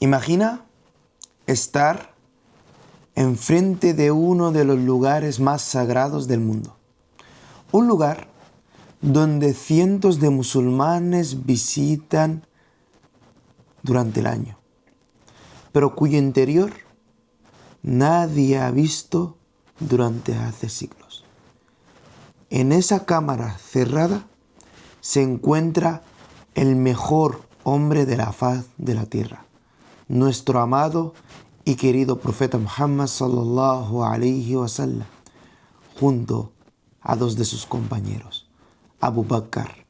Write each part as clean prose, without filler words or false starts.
Imagina estar enfrente de uno de los lugares más sagrados del mundo. Un lugar donde cientos de musulmanes visitan durante el año, pero cuyo interior nadie ha visto durante hace siglos. En esa cámara cerrada se encuentra el mejor hombre de la faz de la tierra, nuestro amado y querido profeta Muhammad sallallahu alayhi wa sallam, junto a dos de sus compañeros, Abu Bakr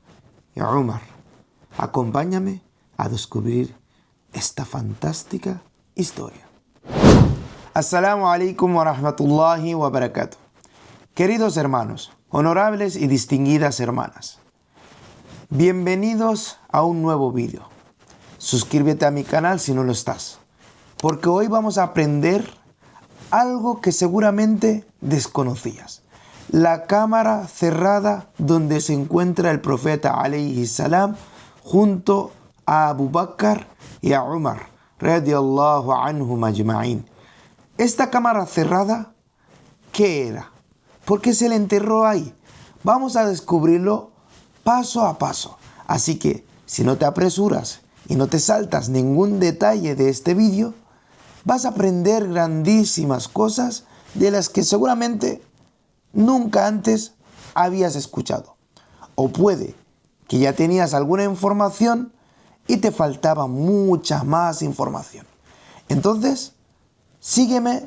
y Umar. Acompáñame a descubrir esta fantástica historia. Assalamu alaikum wa rahmatullahi wa barakatuh. Queridos hermanos, honorables y distinguidas hermanas, bienvenidos a un nuevo vídeo. Suscríbete a mi canal si no lo estás, porque hoy vamos a aprender algo que seguramente desconocías. La cámara cerrada donde se encuentra el profeta alayhi salam junto a Abu Bakr y a Umar radiyallahu anhum ajma'in. Esta cámara cerrada, ¿qué era? ¿Por qué se le enterró ahí? Vamos a descubrirlo paso a paso. Así que, si no te apresuras y no te saltas ningún detalle de este vídeo, vas a aprender grandísimas cosas de las que seguramente nunca antes habías escuchado. O puede que ya tenías alguna información y te faltaba mucha más información. Entonces, sígueme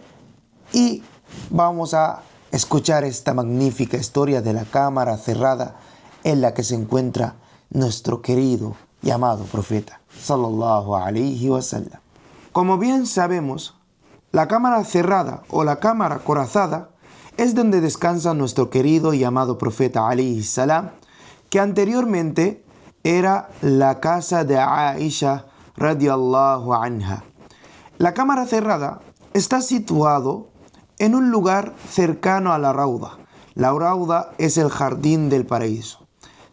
y vamos a escuchar esta magnífica historia de la cámara cerrada en la que se encuentra nuestro querido y amado profeta sallallahu alayhi wa sallam. Como bien sabemos, la cámara cerrada o la cámara corazada es donde descansa nuestro querido y amado profeta alayhi salam, que anteriormente era la casa de Aisha radiyallahu anha. La cámara cerrada está situado en un lugar cercano a la rauda. La rauda es el jardín del paraíso.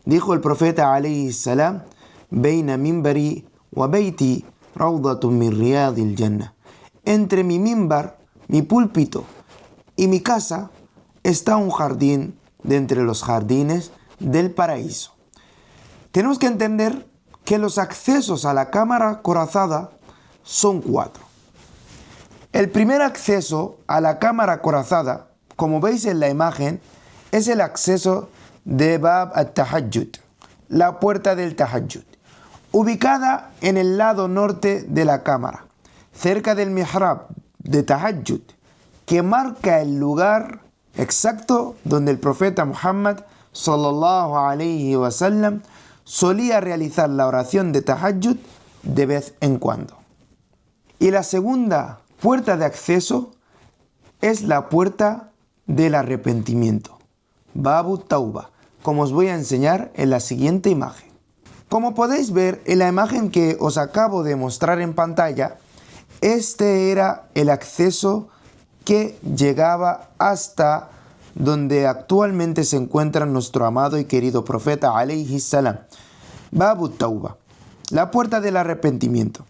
Dijo el profeta alayhi salam: Beina minbari wa beiti raudatun min riyadil jannah. Entre mi mimbar, mi púlpito y mi casa está un jardín de entre los jardines del paraíso. Tenemos que entender que los accesos a la cámara corazada son 4. El primer acceso a la cámara corazada, como veis en la imagen, es el acceso de Bab al-Tahajjud, la puerta del Tahajjud, ubicada en el lado norte de la cámara, cerca del mihrab de Tahajjud, que marca el lugar exacto donde el profeta Muhammad sallallahu alayhi wa sallam solía realizar la oración de Tahajjud de vez en cuando. Y la segunda puerta de acceso es la puerta del arrepentimiento, Babu Tauba, como os voy a enseñar en la siguiente imagen. Como podéis ver en la imagen que os acabo de mostrar en pantalla, este era el acceso que llegaba hasta donde actualmente se encuentra nuestro amado y querido profeta alayhi salam, Babu Tauba, la puerta del arrepentimiento.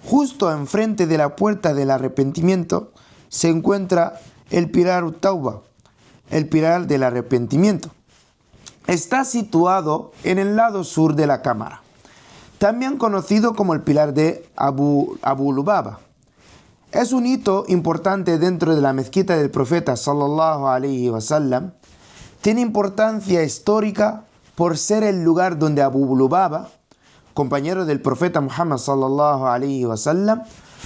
Justo enfrente de la puerta del arrepentimiento se encuentra el pilar Tauba, el pilar del arrepentimiento. Está situado en el lado sur de la cámara, también conocido como el pilar de Abu Lubaba. Es un hito importante dentro de la mezquita del profeta sallallahu alayhi wa sallam. Tiene importancia histórica por ser el lugar donde Abu Lubaba, compañero del profeta Muhammad sallallahu alayhi wa sallam,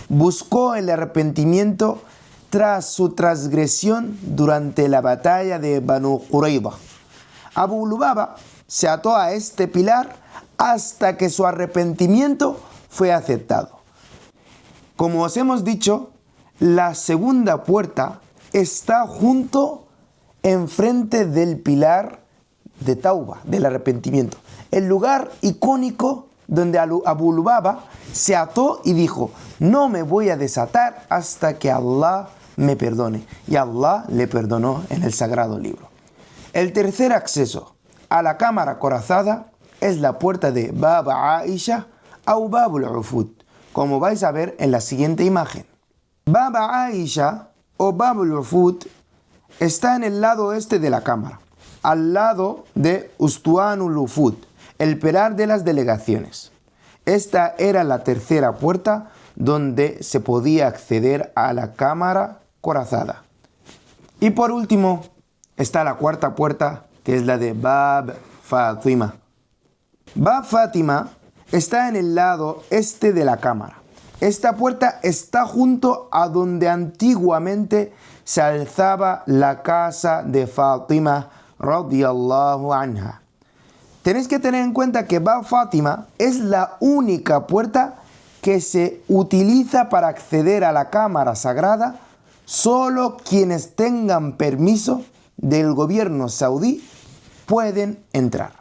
buscó el arrepentimiento tras su transgresión durante la batalla de Banu Qurayza. Abu Lubaba se ató a este pilar hasta que su arrepentimiento fue aceptado. Como os hemos dicho, la segunda puerta está junto enfrente del pilar de Tauba, del arrepentimiento. El lugar icónico donde Abu Lubaba se ató y dijo: no me voy a desatar hasta que Allah me perdone. Y Allah le perdonó en el sagrado libro. El tercer acceso a la cámara corazada es la puerta de Bab Aisha o Babul Ufud, como vais a ver en la siguiente imagen. Bab Aisha o Bab al-Wufud está en el lado oeste de la cámara, al lado de Ustuanul Wufud, el pilar de las delegaciones. Esta era la tercera puerta donde se podía acceder a la cámara corazada. Y por último está la cuarta puerta, que es la de Bab Fatima. Bab Fatima está en el lado este de la cámara. Esta puerta está junto a donde antiguamente se alzaba la casa de Fatima radiyallahu anha. Tenéis que tener en cuenta que Bab Fatima es la única puerta que se utiliza para acceder a la cámara sagrada. Solo quienes tengan permiso del gobierno saudí pueden entrar.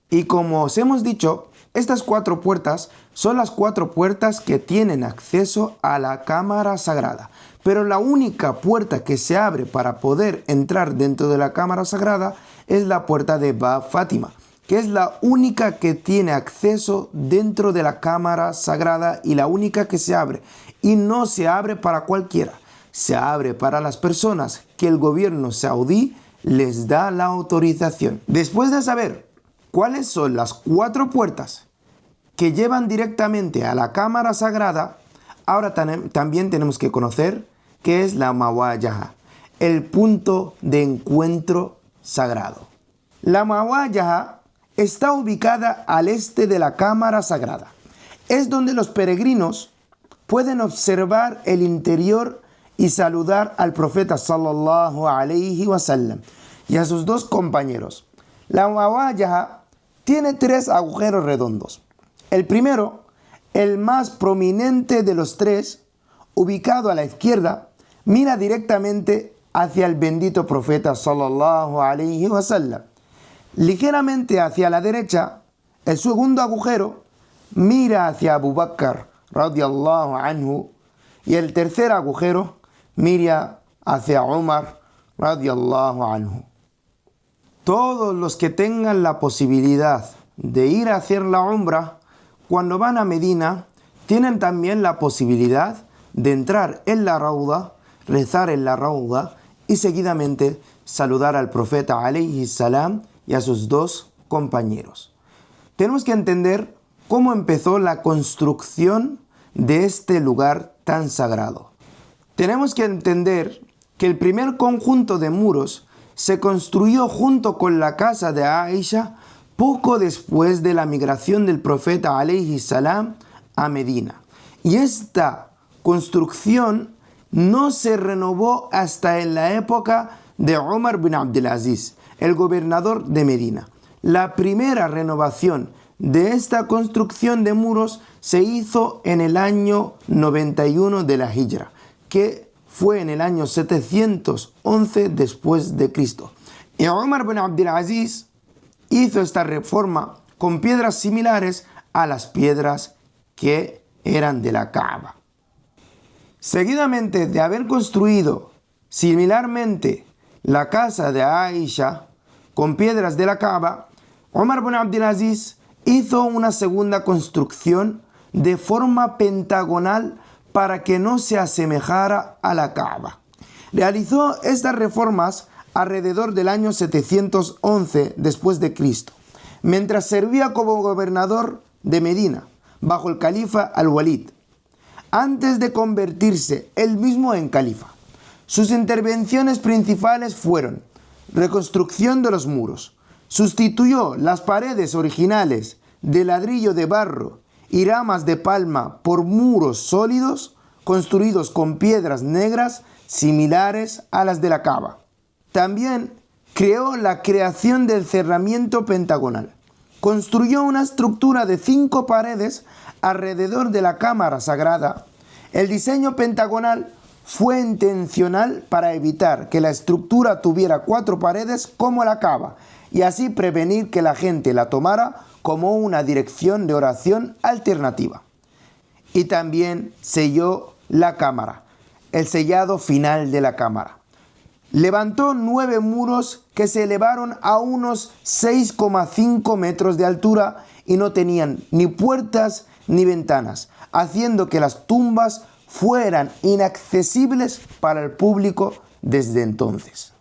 Y como os hemos dicho, estas 4 puertas son las 4 puertas que tienen acceso a la cámara sagrada. Pero la única puerta que se abre para poder entrar dentro de la cámara sagrada es la puerta de Bab Fatima, que es la única que tiene acceso dentro de la cámara sagrada y la única que se abre. Y no se abre para cualquiera, se abre para las personas que el gobierno saudí les da la autorización. Después de saber cuáles son las 4 puertas que llevan directamente a la cámara sagrada, ahora también tenemos que conocer qué es la Mawayaha, el punto de encuentro sagrado. La Mawayaha está ubicada al este de la cámara sagrada. Es donde los peregrinos pueden observar el interior y saludar al profeta sallallahu alayhi wa sallam y a sus 2 compañeros. La Mawayaha tiene 3 agujeros redondos. El primero, el más prominente de los 3, ubicado a la izquierda, mira directamente hacia el bendito profeta sallallahu alayhi wa sallam. Ligeramente hacia la derecha, el segundo agujero mira hacia Abu Bakr radiyallahu anhu y el tercer agujero mira hacia Umar radiyallahu anhu. Todos los que tengan la posibilidad de ir a hacer la umrah cuando van a Medina tienen también la posibilidad de entrar en la rauda, rezar en la rauda y seguidamente saludar al profeta alayhi salam y a sus 2 compañeros. Tenemos que entender cómo empezó la construcción de este lugar tan sagrado. Tenemos que entender que el primer conjunto de muros se construyó junto con la casa de Aisha poco después de la migración del profeta alayhi salam a Medina. Y esta construcción no se renovó hasta en la época de Umar bin Abdulaziz, el gobernador de Medina. La primera renovación de esta construcción de muros se hizo en el año 91 de la Hijra, que fue en el año 711 después de Cristo. Y Umar bin Abdulaziz hizo esta reforma con piedras similares a las piedras que eran de la Kaaba. Seguidamente de haber construido similarmente la casa de Aisha con piedras de la Kaaba, Umar bin Abdulaziz hizo una segunda construcción de forma pentagonal para que no se asemejara a la Kaaba. Realizó estas reformas alrededor del año 711 después de Cristo, mientras servía como gobernador de Medina bajo el califa Al-Walid, antes de convertirse él mismo en califa. Sus intervenciones principales fueron reconstrucción de los muros, sustituyó las paredes originales de ladrillo de barro y ramas de palma por muros sólidos construidos con piedras negras similares a las de la Kaaba. También creó la creación del cerramiento pentagonal. Construyó una estructura de 5 paredes alrededor de la cámara sagrada. El diseño pentagonal fue intencional para evitar que la estructura tuviera 4 paredes como la Kaaba y así prevenir que la gente la tomara como una dirección de oración alternativa. Y también selló la cámara, el sellado final de la cámara. Levantó 9 muros que se elevaron a unos 6,5 metros de altura y no tenían ni puertas ni ventanas, haciendo que las tumbas fueran inaccesibles para el público desde entonces.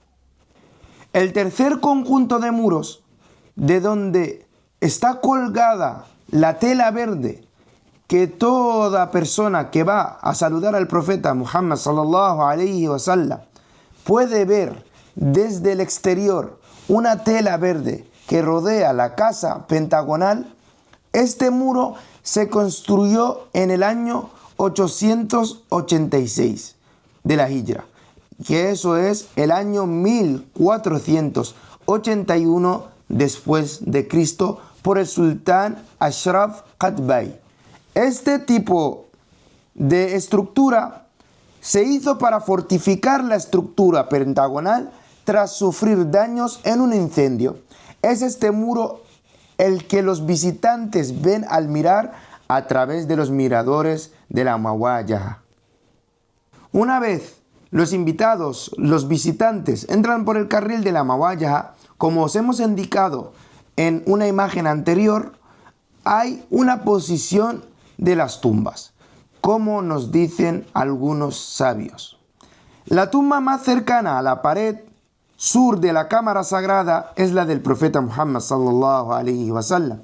El tercer conjunto de muros, de donde está colgada la tela verde que toda persona que va a saludar al profeta Muhammad sallallahu alaihi wasallam puede ver desde el exterior, una tela verde que rodea la casa pentagonal. Este muro se construyó en el año 886 de la Hijra, que eso es el año 1481 después de Cristo, por el sultán Ashraf Qutbay. Este tipo de estructura se hizo para fortificar la estructura pentagonal tras sufrir daños en un incendio. Es este muro el que los visitantes ven al mirar a través de los miradores de la Mawayaha. Una vez los visitantes entran por el carril de la Mawayaha, como os hemos indicado en una imagen anterior, hay una posición de las tumbas, como nos dicen algunos sabios. La tumba más cercana a la pared sur de la cámara sagrada es la del profeta Muhammad sallallahu alaihi wasallam.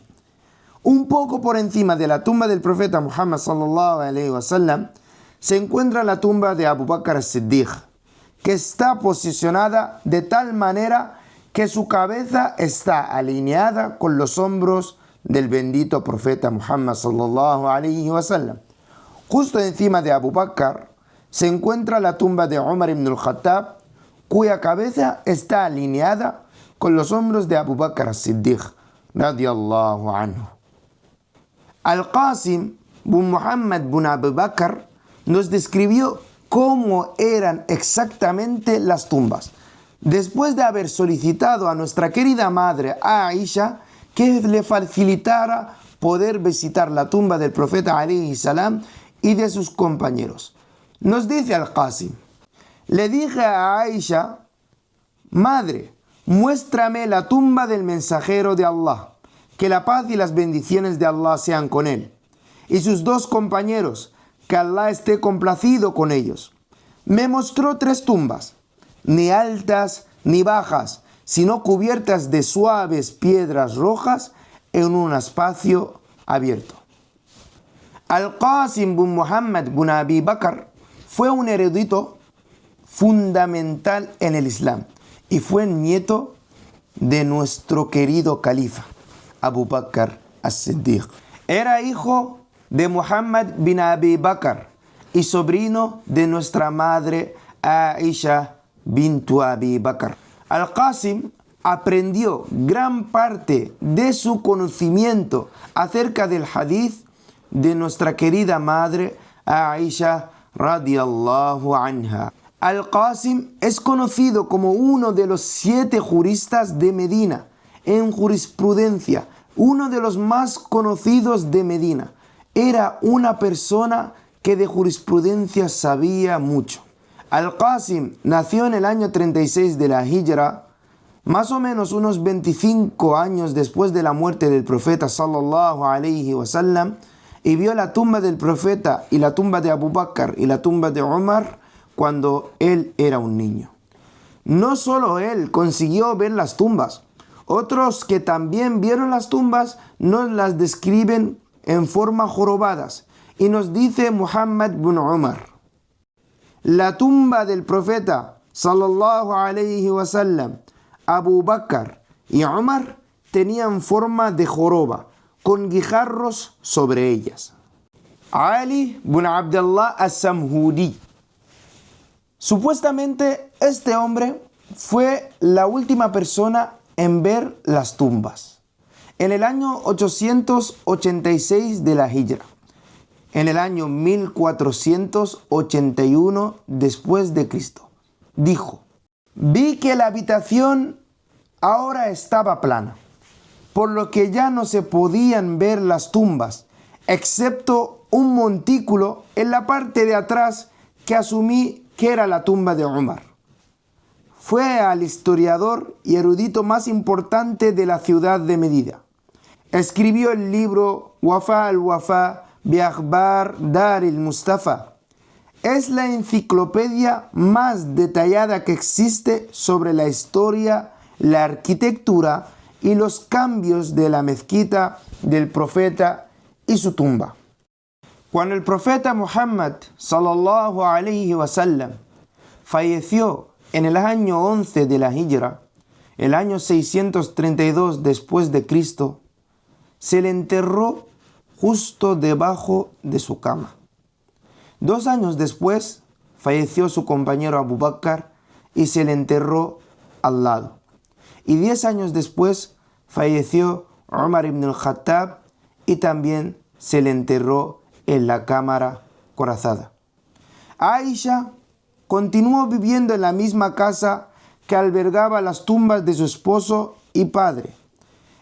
Un poco por encima de la tumba del profeta Muhammad sallallahu alaihi wasallam se encuentra la tumba de Abu Bakr as-Siddiq, que está posicionada de tal manera que su cabeza está alineada con los hombros del bendito profeta Muhammad sallallahu alaihi wasallam. Justo encima de Abu Bakr se encuentra la tumba de Umar ibn al-Khattab, cuya cabeza está alineada con los hombros de Abu Bakr as-Siddiq radiyallahu anhu. Al-Qasim bin Muhammad bin Abu Bakr nos describió cómo eran exactamente las tumbas. Después de haber solicitado a nuestra querida madre Aisha que le facilitara poder visitar la tumba del profeta alayhi salam y de sus compañeros, nos dice Al-Qasim: le dije a Aisha, madre, muéstrame la tumba del mensajero de Allah, que la paz y las bendiciones de Allah sean con él, y sus dos compañeros, que Allah esté complacido con ellos. Me mostró 3 tumbas, ni altas ni bajas, sino cubiertas de suaves piedras rojas en un espacio abierto. Al-Qasim bin Muhammad bin Abi Bakr fue un erudito fundamental en el Islam y fue nieto de nuestro querido califa Abu Bakr as-Siddiq. Era hijo de Muhammad bin Abi Bakr y sobrino de nuestra madre Aisha bintu Abi Bakr. Al-Qasim aprendió gran parte de su conocimiento acerca del hadith de nuestra querida madre Aisha radiyallahu anha. Al-Qasim es conocido como uno de los 7 juristas de Medina en jurisprudencia, uno de los más conocidos de Medina. Era una persona que de jurisprudencia sabía mucho. Al-Qasim nació en el año 36 de la Hijra, más o menos unos 25 años después de la muerte del profeta sallallahu alaihi wasallam, y vio la tumba del profeta y la tumba de Abu Bakr y la tumba de Umar cuando él era un niño. No solo él consiguió ver las tumbas, otros que también vieron las tumbas nos las describen en forma jorobadas, y nos dice Muhammad bin Umar: la tumba del profeta sallallahu alaihi wasallam, Abu Bakr y Umar tenían forma de joroba con guijarros sobre ellas. Ali bin Abdullah as-Samhudi. Supuestamente este hombre fue la última persona en ver las tumbas. En el año 886 de la Hijra, en el año 1481 después de Cristo, dijo: vi que la habitación ahora estaba plana, por lo que ya no se podían ver las tumbas, excepto un montículo en la parte de atrás que asumí que era la tumba de Umar. Fue al historiador y erudito más importante de la ciudad de Medina. Escribió el libro Wafa al-Wafa Biakhbar Dar al-Mustafa. Es la enciclopedia más detallada que existe sobre la historia, la arquitectura y los cambios de la mezquita del profeta y su tumba. Cuando el profeta Muhammad sallallahu alayhi wa sallam falleció en el año 11 de la Hijra, el año 632 después de Cristo, se le enterró justo debajo de su cama. 2 años después falleció su compañero Abu Bakr y se le enterró al lado. Y 10 años después falleció Umar ibn al-Khattab y también se le enterró en la cámara corazada. Aisha continuó viviendo en la misma casa que albergaba las tumbas de su esposo y padre,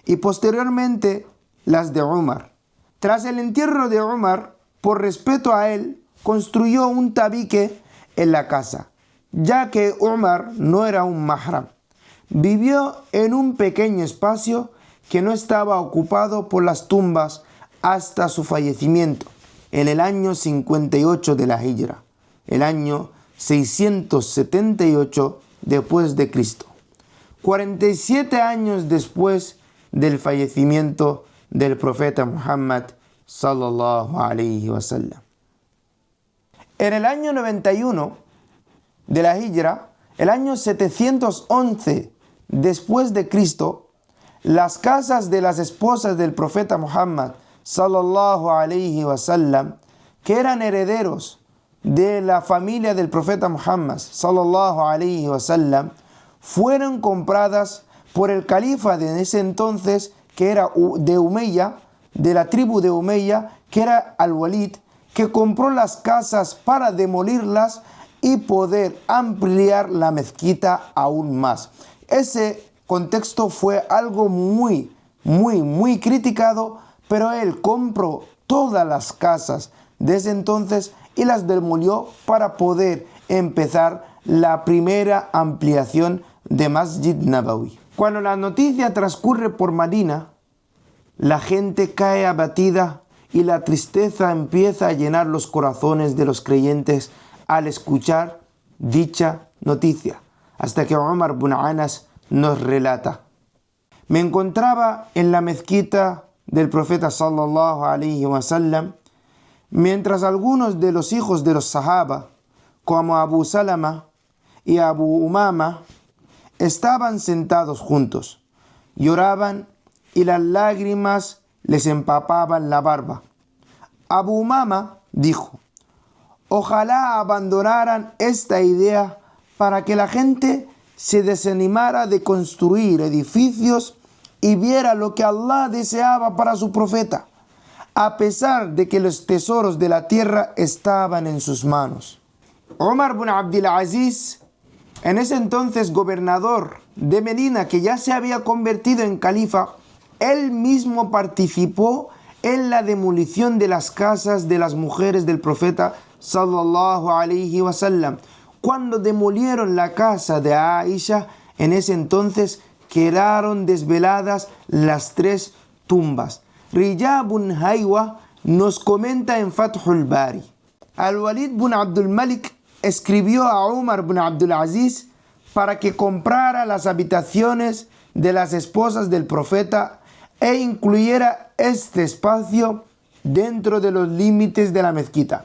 y posteriormente las de Umar. Tras el entierro de Umar, por respeto a él, construyó un tabique en la casa, ya que Umar no era un mahram. Vivió en un pequeño espacio que no estaba ocupado por las tumbas hasta su fallecimiento, en el año 58 de la Hijra, el año 678 después de Cristo, 47 años después del fallecimiento del profeta Muhammad sallallahu alayhi wa sallam. En el año 91 de la Hijra, el año 711 después de Cristo, las casas de las esposas del profeta Muhammad sallallahu alayhi wa sallam, que eran herederos de la familia del profeta Muhammad sallallahu alayhi wa sallam, fueron compradas por el califa de ese entonces, que era de Umayya, de la tribu de Umayya, que era Al-Walid, que compró las casas para demolirlas y poder ampliar la mezquita aún más. Ese contexto fue algo muy criticado, pero él compró todas las casas de ese entonces y las demolió para poder empezar la primera ampliación de Masjid Nabawi. Cuando la noticia transcurre por Medina, la gente cae abatida y la tristeza empieza a llenar los corazones de los creyentes al escuchar dicha noticia, hasta que Umar ibn Anas nos relata: me encontraba en la mezquita del profeta sallallahu alayhi wa sallam, mientras algunos de los hijos de los sahaba, como Abu Salama y Abu Umama, estaban sentados juntos, lloraban y las lágrimas les empapaban la barba. Abu Umama dijo: ojalá abandonaran esta idea para que la gente se desanimara de construir edificios y viera lo que Allah deseaba para su profeta, a pesar de que los tesoros de la tierra estaban en sus manos. Umar ibn Abdul Aziz, en ese entonces gobernador de Medina, que ya se había convertido en califa, él mismo participó en la demolición de las casas de las mujeres del profeta sallallahu alayhi wa sallam. Cuando demolieron la casa de Aisha, en ese entonces quedaron desveladas las 3 tumbas. Riyab ibn Haywa nos comenta en Fathul Bari: Al-Walid ibn Abdul Malik escribió a Umar ibn Abdul Aziz para que comprara las habitaciones de las esposas del profeta e incluyera este espacio dentro de los límites de la mezquita.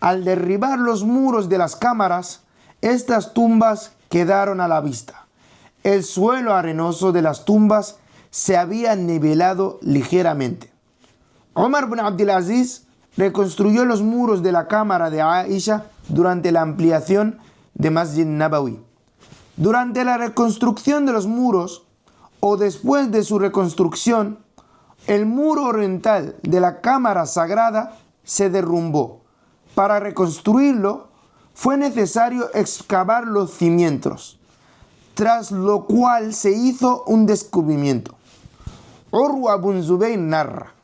Al derribar los muros de las cámaras, estas tumbas quedaron a la vista. El suelo arenoso de las tumbas se había nivelado ligeramente. Umar ibn Abdul Aziz reconstruyó los muros de la cámara de Aisha durante la ampliación de Masjid Nabawi. Durante la reconstrucción de los muros, o después de su reconstrucción, el muro oriental de la cámara sagrada se derrumbó. Para reconstruirlo, fue necesario excavar los cimientos, tras lo cual se hizo un descubrimiento. Urwa ibn Zubayr narra: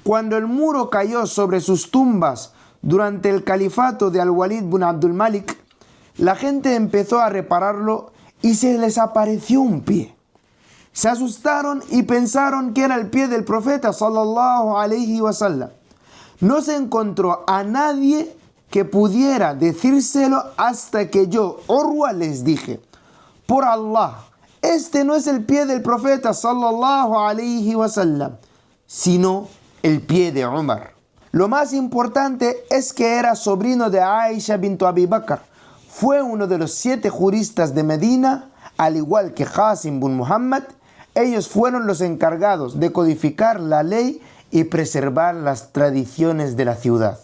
cuando el muro cayó sobre sus tumbas durante el califato de Al-Walid ibn Abdul Malik, la gente empezó a repararlo y se les apareció un pie. Se asustaron y pensaron que era el pie del profeta sallallahu alayhi wa sallam. No se encontró a nadie que pudiera decírselo hasta que yo, Urwa, les dije: por Allah, este no es el pie del profeta sallallahu alayhi wa sallam, sino el pie de Umar. Lo más importante es que era sobrino de Aisha bint Abi Bakr. Fue uno de los 7 juristas de Medina, al igual que Qasim bin Muhammad. Ellos fueron los encargados de codificar la ley y preservar las tradiciones de la ciudad.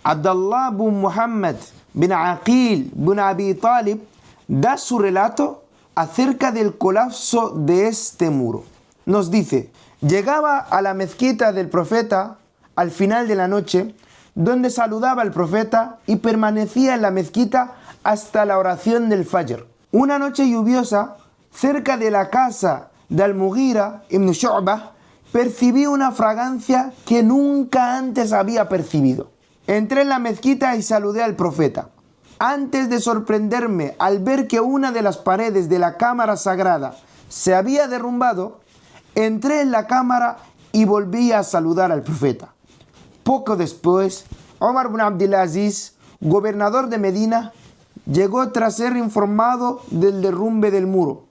Abdullah bin Muhammad bin Aqil bin Abi Talib da su relato acerca del colapso de este muro. Nos dice: llegaba a la mezquita del profeta al final de la noche, donde saludaba al profeta y permanecía en la mezquita hasta la oración del Fajr. Una noche lluviosa, cerca de la casa de Al-Mughira ibn Shu'bah, percibí una fragancia que nunca antes había percibido. Entré en la mezquita y saludé al profeta. Antes de sorprenderme al ver que una de las paredes de la cámara sagrada se había derrumbado, entré en la cámara y volví a saludar al profeta. Poco después, Omar bin Abdulaziz, gobernador de Medina, llegó tras ser informado del derrumbe del muro.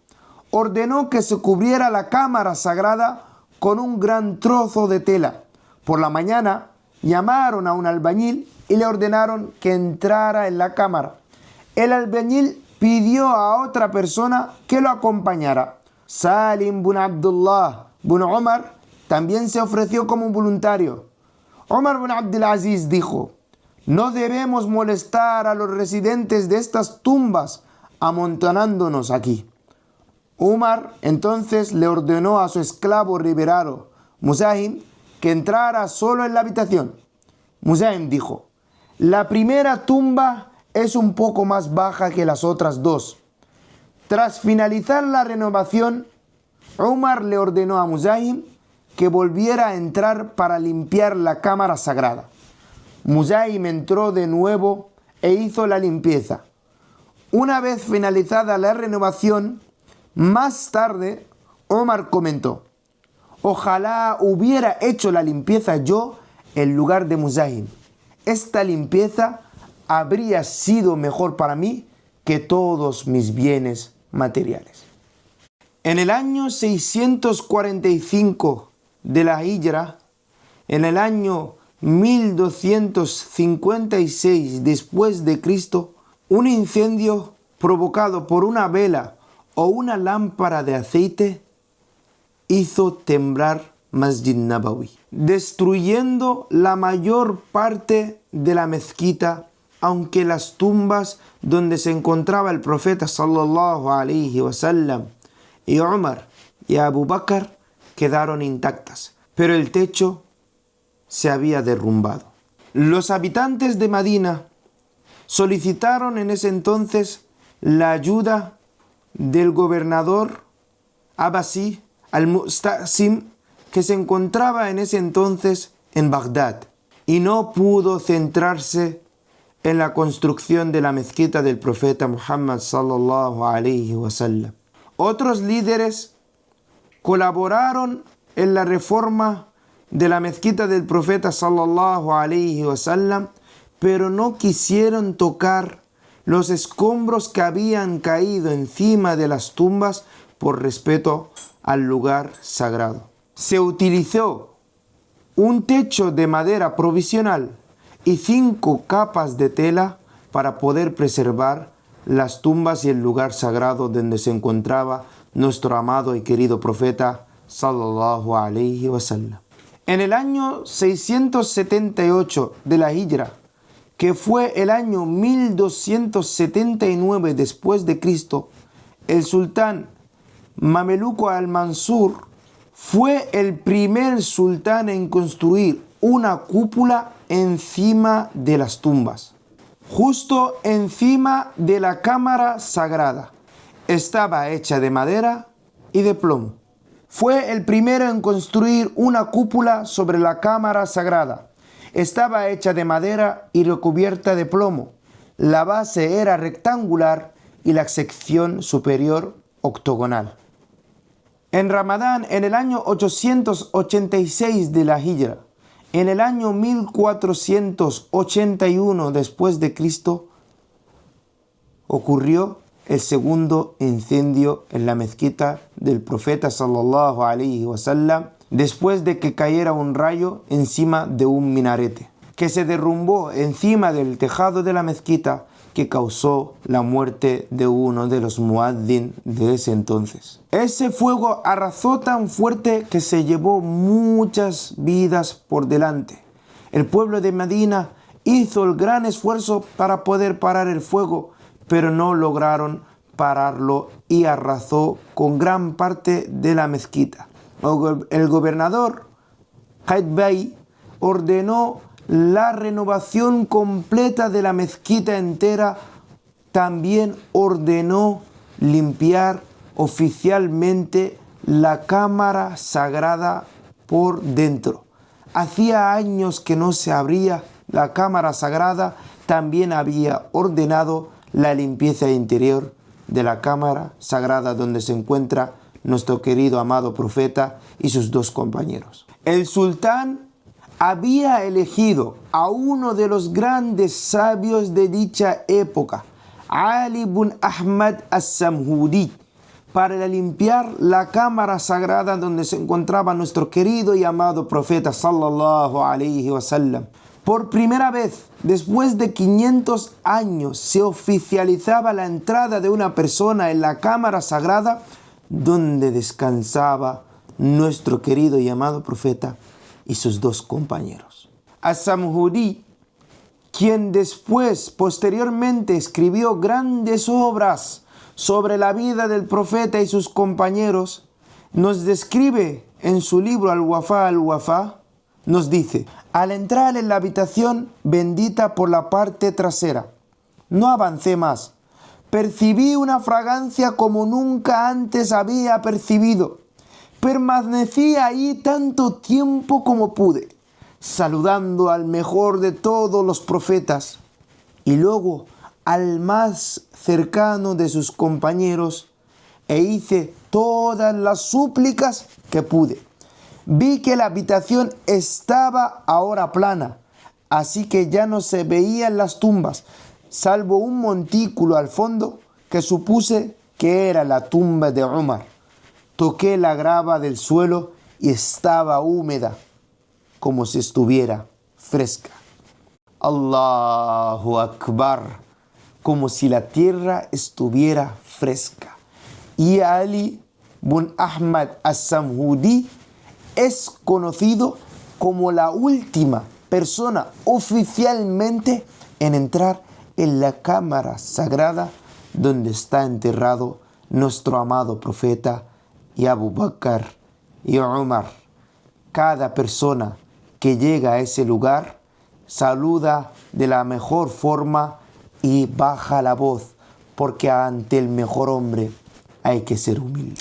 Ordenó que se cubriera la cámara sagrada con un gran trozo de tela. Por la mañana, llamaron a un albañil y le ordenaron que entrara en la cámara. El albañil pidió a otra persona que lo acompañara. Salim bin Abdullah bin Omar también se ofreció como un voluntario. Omar bin Abdulaziz dijo: no debemos molestar a los residentes de estas tumbas amontonándonos aquí. Umar entonces le ordenó a su esclavo riberaro, Muzahim, que entrara solo en la habitación. Muzahim dijo: la primera tumba es un poco más baja que las otras 2. Tras finalizar la renovación, Umar le ordenó a Muzahim que volviera a entrar para limpiar la cámara sagrada. Muzahim entró de nuevo e hizo la limpieza. Una vez finalizada la renovación, más tarde, Omar comentó: ojalá hubiera hecho la limpieza yo en lugar de Muzahim. Esta limpieza habría sido mejor para mí que todos mis bienes materiales. En el año 645 de la Hijra, en el año 1256 después de Cristo, un incendio provocado por una vela o una lámpara de aceite hizo temblar Masjid Nabawi, destruyendo la mayor parte de la mezquita, aunque las tumbas donde se encontraba el profeta sallallahu alaihi wasallam y Umar y Abu Bakr quedaron intactas, pero el techo se había derrumbado. Los habitantes de Medina solicitaron en ese entonces la ayuda del gobernador Abasí al-Mu'tasim, que se encontraba en ese entonces en Bagdad, y no pudo centrarse en la construcción de la mezquita del profeta Muhammad sallallahu alaihi wasallam. Otros líderes colaboraron en la reforma de la mezquita del profeta sallallahu alaihi wasallam, pero no quisieron tocar los escombros que habían caído encima de las tumbas por respeto al lugar sagrado. Se utilizó un techo de madera provisional y 5 capas de tela para poder preservar las tumbas y el lugar sagrado donde se encontraba nuestro amado y querido profeta sallallahu alaihi wasallam. En el año 678 de la Hijra, que fue el año 1279 después de Cristo, el sultán mameluco al-Mansur fue el primer sultán en construir una cúpula encima de las tumbas, justo encima de la cámara sagrada. Estaba hecha de madera y de plomo. Fue el primero en construir una cúpula sobre la cámara sagrada. Estaba hecha de madera y recubierta de plomo. La base era rectangular y la sección superior octogonal. En Ramadán, en el año 886 de la Hijra, En el año 1481 después de Cristo ocurrió el segundo incendio en la mezquita del profeta sallallahu alaihi wasallam, después de que cayera un rayo encima de un minarete, que se derrumbó encima del tejado de la mezquita, que causó la muerte de uno de los muaddin de ese entonces. Ese fuego arrasó tan fuerte que se llevó muchas vidas por delante. El pueblo de Medina hizo el gran esfuerzo para poder parar el fuego, pero no lograron pararlo y arrasó con gran parte de la mezquita. El gobernador Qaitbay ordenó la renovación completa de la mezquita entera. También ordenó limpiar oficialmente la cámara sagrada por dentro. Hacía años que no se abría la cámara sagrada. También había ordenado la limpieza interior de la cámara sagrada donde se encuentra nuestro querido amado profeta y sus dos compañeros. El sultán había elegido a uno de los grandes sabios de dicha época, Ali ibn Ahmad as-Samhudi, para limpiar la cámara sagrada donde se encontraba nuestro querido y amado profeta sallallahu alaihi wasallam. Por primera vez, después de 500 años, se oficializaba la entrada de una persona en la cámara sagrada donde descansaba nuestro querido y amado profeta y sus dos compañeros. As-Samhudi, quien posteriormente escribió grandes obras sobre la vida del profeta y sus compañeros, nos describe en su libro Al-Wafa al-Wafa, nos dice: al entrar en la habitación bendita por la parte trasera, no avancé más. Percibí una fragancia como nunca antes había percibido. Permanecí ahí tanto tiempo como pude, saludando al mejor de todos los profetas y luego al más cercano de sus compañeros, e hice todas las súplicas que pude. Vi que la habitación estaba ahora plana, así que ya no se veían las tumbas, salvo un montículo al fondo que supuse que era la tumba de Umar. Toqué la grava del suelo y estaba húmeda, como si estuviera fresca. Allahu Akbar, como si la tierra estuviera fresca. Y Ali ibn Ahmad as-Samhudi es conocido como la última persona oficialmente en entrar en la cámara sagrada donde está enterrado nuestro amado profeta y Abu Bakr y Umar. Cada persona que llega a ese lugar saluda de la mejor forma y baja la voz, porque ante el mejor hombre hay que ser humilde.